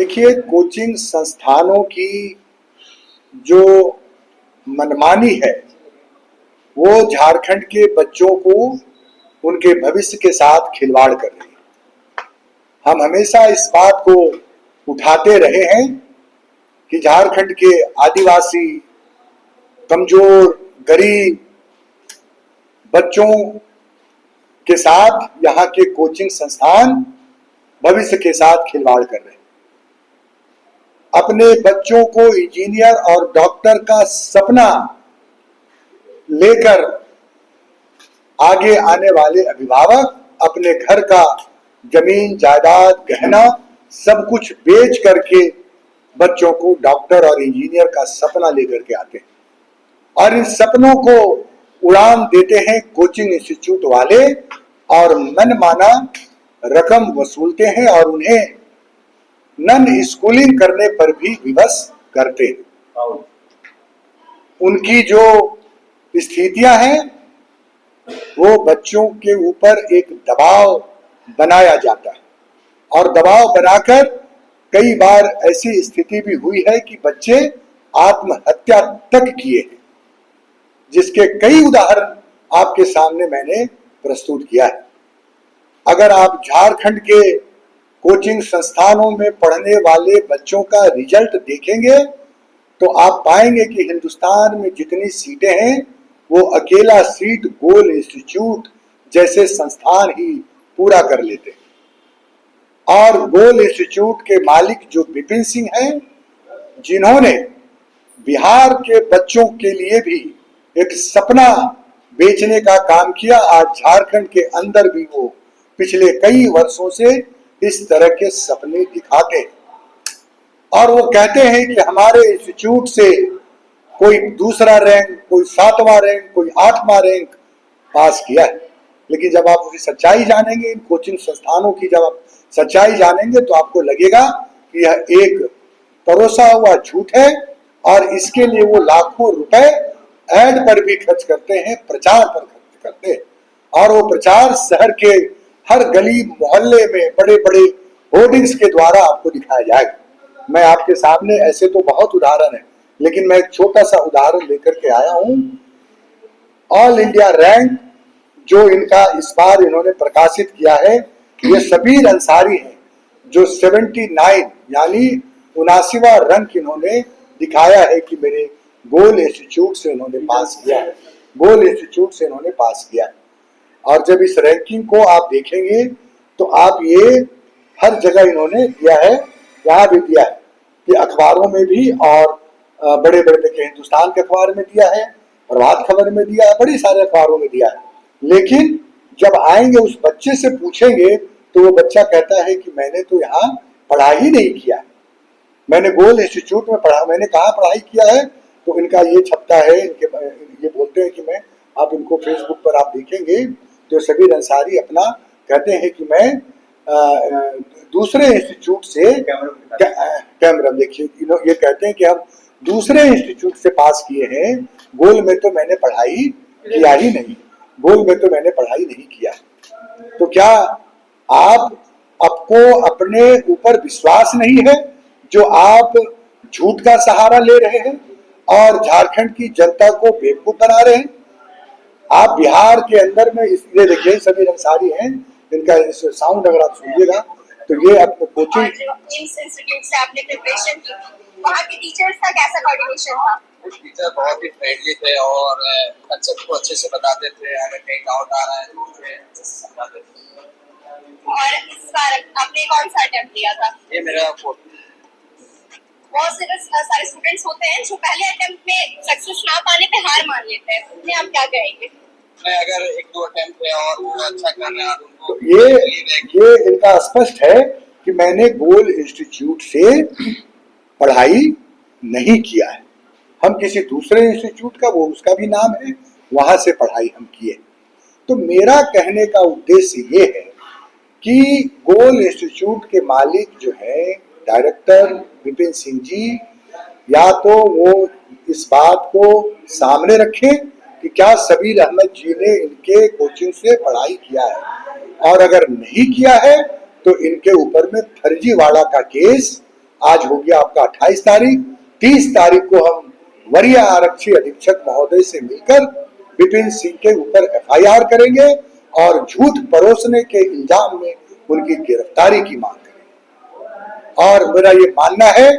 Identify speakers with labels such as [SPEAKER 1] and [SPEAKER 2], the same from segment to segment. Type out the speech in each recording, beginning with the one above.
[SPEAKER 1] देखिए, कोचिंग संस्थानों की जो मनमानी है वो झारखंड के बच्चों को उनके भविष्य के साथ खिलवाड़ कर रही है। हम हमेशा इस बात को उठाते रहे हैं कि झारखंड के आदिवासी, कमजोर, गरीब बच्चों के साथ यहाँ के कोचिंग संस्थान भविष्य के साथ खिलवाड़ कर रहे हैं। अपने बच्चों को इंजीनियर और डॉक्टर का सपना लेकर आगे आने वाले अभिभावक अपने घर का जमीन जायदाद गहना सब कुछ बेच करके बच्चों को डॉक्टर और इंजीनियर का सपना लेकर के आते हैं और इन सपनों को उड़ान देते हैं कोचिंग इंस्टीट्यूट वाले और मनमाना रकम वसूलते हैं और उन्हें नन स्कूलिंग करने पर भी विवश करते हैं। उनकी जो स्थितियां हैं वो बच्चों के ऊपर एक दबाव बनाया जाता है और दबाव बनाकर कई बार ऐसी स्थिति भी हुई है कि बच्चे आत्महत्या तक किए हैं, जिसके कई उदाहरण आपके सामने मैंने प्रस्तुत किया है। अगर आप झारखंड के कोचिंग संस्थानों में पढ़ने वाले बच्चों का रिजल्ट देखेंगे तो आप पाएंगे कि हिंदुस्तान में जितनी सीटें हैं वो अकेला सीट गोल इंस्टीट्यूट जैसे संस्थान ही पूरा कर लेते हैं। और गोल इंस्टीट्यूट के मालिक जो विपिन सिंह हैं, जिन्होंने बिहार के बच्चों के लिए भी एक सपना बेचने का काम किया, आज झारखंड के अंदर भी वो पिछले कई वर्षों से इस तरह के सपने दिखाते हैं और वो कहते हैं कि हमारे इंस्टीट्यूट से कोई दूसरा रैंक, कोई 7वां रैंक, कोई 8वां रैंक पास किया है। लेकिन जब आप उसकी सच्चाई जानेंगे, इन कोचिंग संस्थानों की जब आप सच्चाई जानेंगे तो आपको लगेगा कि यह एक परोसा हुआ झूठ है और इसके लिए वो लाखों रुपए एड पर भी खर्च करते हैं, प्रचार पर खर्च करते हैं और वो प्रचार शहर के हर गली मोहल्ले में बड़े बड़े होर्डिंग्स के द्वारा आपको दिखाया जाएगा। मैं आपके सामने ऐसे तो बहुत उदाहरण है, लेकिन मैं एक छोटा सा उदाहरण लेकर के आया हूं। ऑल इंडिया रैंक जो इनका इस बार इन्होंने प्रकाशित किया है, ये सबीर अंसारी हैं जो 79 यानी 79वां रैंक इन्होंने दिखाया है कि मेरे गोल इंस्टीट्यूट से इन्होंने पास किया है, गोल इंस्टीट्यूट से इन्होंने पास किया है। और जब इस रैंकिंग को आप देखेंगे तो आप ये हर जगह इन्होंने दिया है, यहाँ भी दिया है कि अखबारों में भी और बड़े बड़े देखिए हिंदुस्तान के अखबार में दिया है, प्रभात खबर में दिया है, बड़ी सारे अखबारों में दिया है। लेकिन जब आएंगे उस बच्चे से पूछेंगे तो वो बच्चा कहता है कि मैंने तो यहाँ पढ़ाई नहीं किया, मैंने गोल इंस्टीट्यूट में पढ़ा, मैंने कहाँ पढ़ाई किया है। तो इनका ये छपता है, इनके ये बोलते हैं कि मैं, आप इनको फेसबुक पर आप देखेंगे तो सबीर अंसारी अपना कहते हैं कि मैं दूसरे इंस्टीट्यूट से कैमरा देखिए, ये कहते हैं कि हम दूसरे इंस्टीट्यूट से पास किए हैं, गोल में तो मैंने पढ़ाई किया ही नहीं, गोल में तो मैंने पढ़ाई नहीं किया। तो क्या आपको अपने ऊपर विश्वास नहीं है जो आप झूठ का सहारा ले रहे हैं और झारखंड की जनता को बेवकूफ बना रहे हैं? आप बिहार के अंदर में इसलिए देखिए सबीर अंसारी हैं, इनका साउंड अगर आप सुनिएगा तो ये अपने कोचिंग
[SPEAKER 2] इंस्टीट्यूट से आपने प्रिपरेशन की, वहाँ के टीचर्स का कैसा कोऑर्डिनेशन था?
[SPEAKER 3] टीचर बहुत ही फ्रेंडली थे और कंसेप्ट को अच्छे से बताते थे, अगर कहीं डाउट आ रहा है तो मुझे अच्छे से समझाते थे।
[SPEAKER 2] और इस बार आपने कौन सा अटेम्प्ट दिया था?
[SPEAKER 3] ये मेरा फोर्थ।
[SPEAKER 2] बहुत सारे स्टूडेंट्स होते हैं जो पहले अटेम्प्ट में सक्सेस ना पाने पे हार मान लेते हैं, उन्हें आप क्या कहेंगे?
[SPEAKER 3] मैं अगर 1-2 अटेम्प्ट है और वो अच्छा कर रहे हैं
[SPEAKER 1] तो ये इनका स्पष्ट है कि मैंने गोल इंस्टीट्यूट से पढ़ाई नहीं किया है, हम किसी दूसरे इंस्टीट्यूट का, वो उसका भी नाम है, वहां से पढ़ाई हम किए। तो मेरा कहने का उद्देश्य ये है कि गोल इंस्टीट्यूट के मालिक जो है डायरेक्टर विपिन सिंह जी, या तो वो इस बात को सामने रखें कि क्या सबीर अहमद जी ने इनके कोचिंग से पढ़ाई किया है, और अगर नहीं किया है तो इनके ऊपर में फर्जीवाड़ा का केस आज हो गया आपका 28 तारीख, 30 तारीख को हम वरीय आरक्षी अधीक्षक महोदय से मिलकर विपिन सिंह के ऊपर FIR करेंगे और झूठ परोसने के इल्जाम में उनकी गिरफ्तारी की मांग करेंगे। और मेरा ये मानना है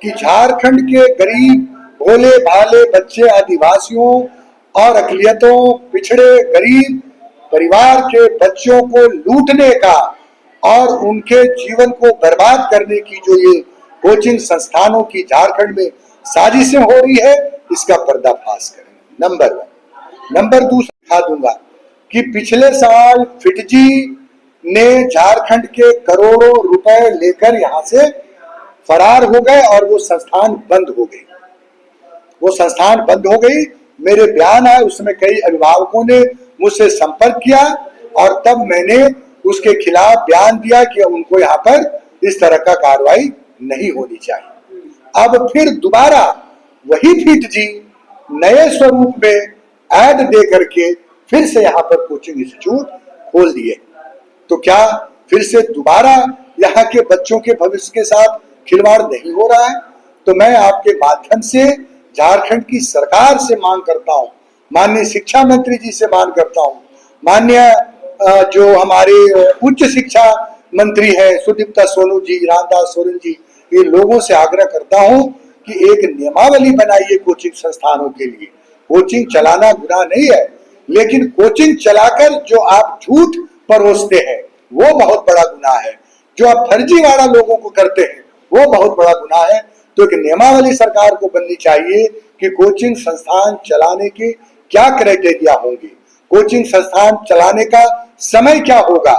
[SPEAKER 1] कि झारखंड के गरीब भोले भाले बच्चे, आदिवासियों और अकलियतों, पिछड़े गरीब परिवार के बच्चों को लूटने का और उनके जीवन को बर्बाद करने की जो ये कोचिंग संस्थानों की झारखंड में साजिशें हो रही है, इसका पर्दाफाश करेंगे। नंबर 1। नंबर 2 दिखा दूंगा कि पिछले साल फिटजी ने झारखंड के करोड़ों रुपए लेकर यहां से फरार हो गए और वो संस्थान बंद हो गई। वो संस्थान बंद हो गई। मेरे बयान आए, उसमें कई अभिभावकों ने मुझसे संपर्क किया और तब मैंने उसके खिलाफ बयान दिया कि उनको यहाँ पर इस तरह का कार्रवाई नहीं होनी चाहिए। अब फिर दोबारा वही फिटजी नए स्वरूप में ऐड दे करके फिर से यहाँ पर कोचिंग इंस्टीट्यूट खोल दिए। तो क्या फिर से दोबारा यहाँ के बच्चों के भविष्य के साथ खिलवाड़ नहीं हो रहा है? तो मैं आपके माध्यम से झारखंड की सरकार से मांग करता हूं, माननीय शिक्षा मंत्री जी से मांग करता हूं, माननीय जो हमारे उच्च शिक्षा मंत्री है सुदीप्ता सोनू जी, रामदास सोरेन जी, ये लोगों से आग्रह करता हूं कि एक नियमावली बनाइए कोचिंग संस्थानों के लिए। कोचिंग चलाना गुनाह नहीं है, लेकिन कोचिंग चलाकर जो आप झूठ परोसते हैं वो बहुत बड़ा गुनाह है। जो आप फर्जीवाड़ा लोगों को करते हैं वो बहुत बड़ा गुनाह है। तो एक नियमावली सरकार को बननी चाहिए कि कोचिंग संस्थान चलाने के क्या क्राइटेरिया होंगे, कोचिंग संस्थान चलाने का समय क्या होगा।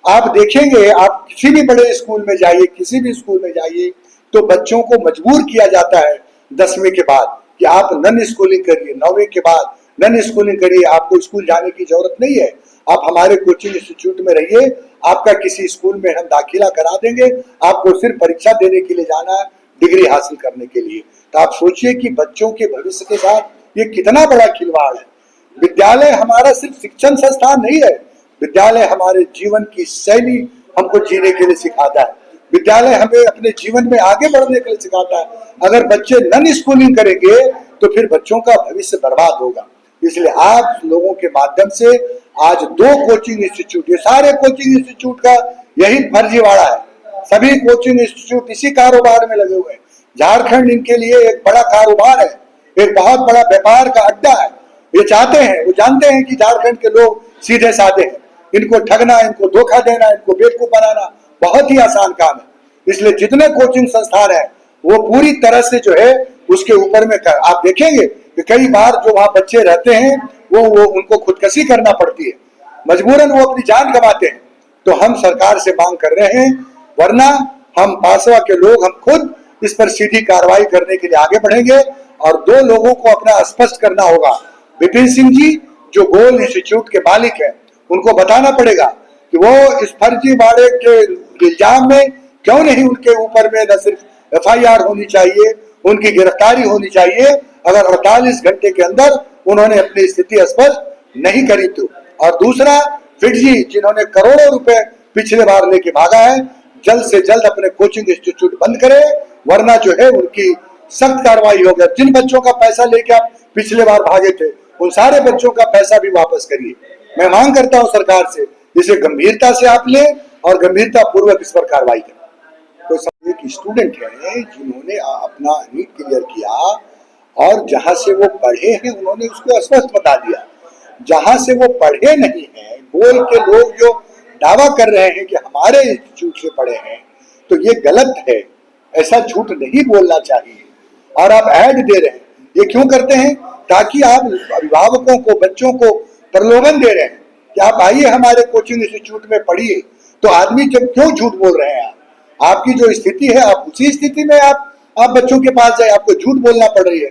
[SPEAKER 1] आप देखेंगे, आप किसी भी बड़े स्कूल में जाइए, किसी भी स्कूल में जाइए, तो बच्चों को मजबूर किया जाता है 10वीं के बाद कि आप नन स्कूलिंग करिए, 9वीं के बाद नन स्कूलिंग करिए, आपको स्कूल जाने की जरूरत नहीं है, आप हमारे कोचिंग इंस्टीट्यूट में रहिए, आपका किसी स्कूल में हम दाखिला करा देंगे, आपको सिर्फ परीक्षा देने के लिए जाना है, डिग्री हासिल करने के लिए। तो आप सोचिए कि बच्चों के भविष्य के साथ ये कितना बड़ा खिलवाड़ है। विद्यालय हमारा सिर्फ शिक्षण संस्थान नहीं है, विद्यालय हमारे जीवन की शैली हमको जीने के लिए सिखाता है, विद्यालय हमें अपने जीवन में आगे बढ़ने के लिए सिखाता है। अगर बच्चे नन स्कूलिंग करेंगे तो फिर बच्चों का भविष्य बर्बाद होगा। इसलिए आप लोगों के माध्यम से आज 2 कोचिंग इंस्टीट्यूट, ये सारे कोचिंग इंस्टीट्यूट का यही फर्जीवाड़ा है, सभी कोचिंग इंस्टीट्यूट इसी कारोबार में लगे हुए हैं। झारखंड इनके लिए एक बड़ा कारोबार है, एक बहुत बड़ा व्यापार का अड्डा है। ये चाहते हैं, वो जानते हैं कि झारखंड के लोग सीधे साधे हैं, इनको ठगना, इनको धोखा देना, इनको बेवकूफ बनाना बहुत ही आसान काम है। इसलिए जितने कोचिंग संस्थान है वो पूरी तरह से जो है उसके ऊपर में आप देखेंगे कि कई बार जो वहां बच्चे रहते हैं वो उनको खुदकशी करना पड़ती है, मजबूरन वो अपनी जान गंवाते हैं। तो हम सरकार से मांग कर रहे हैं, वरना हम पासवा के लोग हम खुद इस पर सीधी कार्रवाई करने के लिए आगे बढ़ेंगे। और 2 लोगों को अपना स्पष्ट करना होगा। विपिन सिंह जी जो गोल इंस्टीट्यूट के मालिक हैं, उनको बताना पड़ेगा कि वो इस फर्जीवाड़े के इल्जाम में क्यों नहीं उनके ऊपर में न सिर्फ FIR होनी चाहिए, उनकी गिरफ्तारी होनी चाहिए अगर 48 घंटे के अंदर उन्होंने अपनी स्थिति स्पष्ट नहीं करी तो। और दूसरा, फिटजी जिन्होंने करोड़ों रुपए पिछले बार लेके भागा है, जल्द से जल्द अपने कोचिंग इंस्टीट्यूट बंद करे, वरना जो है उनकी सख्त कार्रवाई होगी। जिन बच्चों का पैसा लेके आप पिछले बार भागे थे उन सारे बच्चों का पैसा भी वापस करिए। मैं मांग करता हूं सरकार से, इसे गंभीरता से आप ले और गंभीरता पूर्वक इस पर कार्रवाई करें। तो सब एक स्टूडेंट है जिन्होंने अपना नीट क्लियर किया और जहां से वो पढ़े हैं उन्होंने उसको स्पष्ट बता दिया। जहां से वो पढ़े नहीं है, गोल के लोग जो दावा कर रहे हैं कि हमारे इंस्टीट्यूट से पढ़े हैं, तो ये गलत है, ऐसा झूठ नहीं बोलना चाहिए। और आप ऐड दे रहे हैं, ये क्यों करते हैं? ताकि आप अभिभावकों को, बच्चों को प्रलोभन दे रहे हैं कि आप आइए हमारे कोचिंग इंस्टीट्यूट में पढ़िए। तो आदमी जब क्यों झूठ बोल रहे हैं? आपकी जो स्थिति है, आप उसी स्थिति में आप बच्चों के पास जाए, आपको झूठ बोलना पड़ रही है।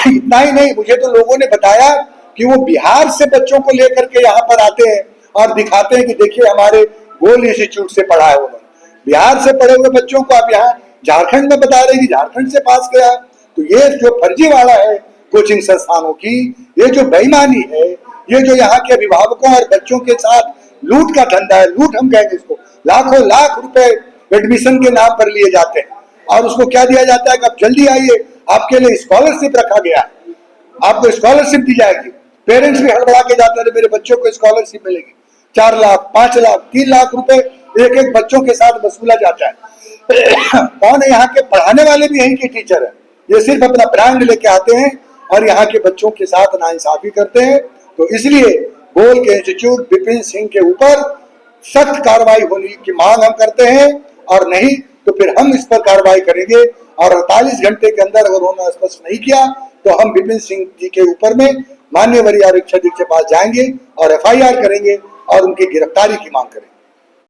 [SPEAKER 1] इतना ही नहीं, मुझे तो लोगों ने बताया कि वो बिहार से बच्चों को लेकर के यहाँ पर आते हैं और दिखाते हैं कि देखिए हमारे गोल इंस्टीट्यूट से पढ़ा है उन्होंने। बिहार से पढ़े हुए बच्चों को आप यहाँ झारखंड में बता रहे हैं कि झारखंड से पास गया। तो ये जो फर्जीवाड़ा है कोचिंग संस्थानों की, ये जो बेईमानी है, ये जो यहाँ के अभिभावकों और बच्चों के साथ लूट का धंधा है, लूट हम कहेंगे इसको, लाखों लाख रुपए एडमिशन के नाम पर लिए जाते हैं और उसको क्या दिया जाता है कि आप जल्दी आइए, आपके लिए स्कॉलरशिप रखा गया है, आपको स्कॉलरशिप दी जाएगी। पेरेंट्स भी हड़बड़ा के जाते हैं, मेरे बच्चों को स्कॉलरशिप मिलेगी। 4 लाख, 5 लाख, 3 लाख रुपए एक एक बच्चों के साथ वसूला जाता है। कौन है यहाँ के पढ़ाने वाले भी यहीं के टीचर है, ये सिर्फ अपना ब्रांड लेके आते हैं और यहाँ के बच्चों के साथ नाइंसाफी करते हैं। तो इसलिए गोल के इंस्टीट्यूट विपिन सिंह के ऊपर सख्त कार्रवाई होने की मांग हम करते हैं, और नहीं तो फिर हम इस पर कार्रवाई करेंगे। और 48 घंटे के अंदर अगर उन्होंने स्पष्ट नहीं किया तो हम विपिन सिंह जी के ऊपर में माननीय वरीय आरक्षक के पास जाएंगे और FIR करेंगे और उनकी गिरफ्तारी की मांग करेंगे।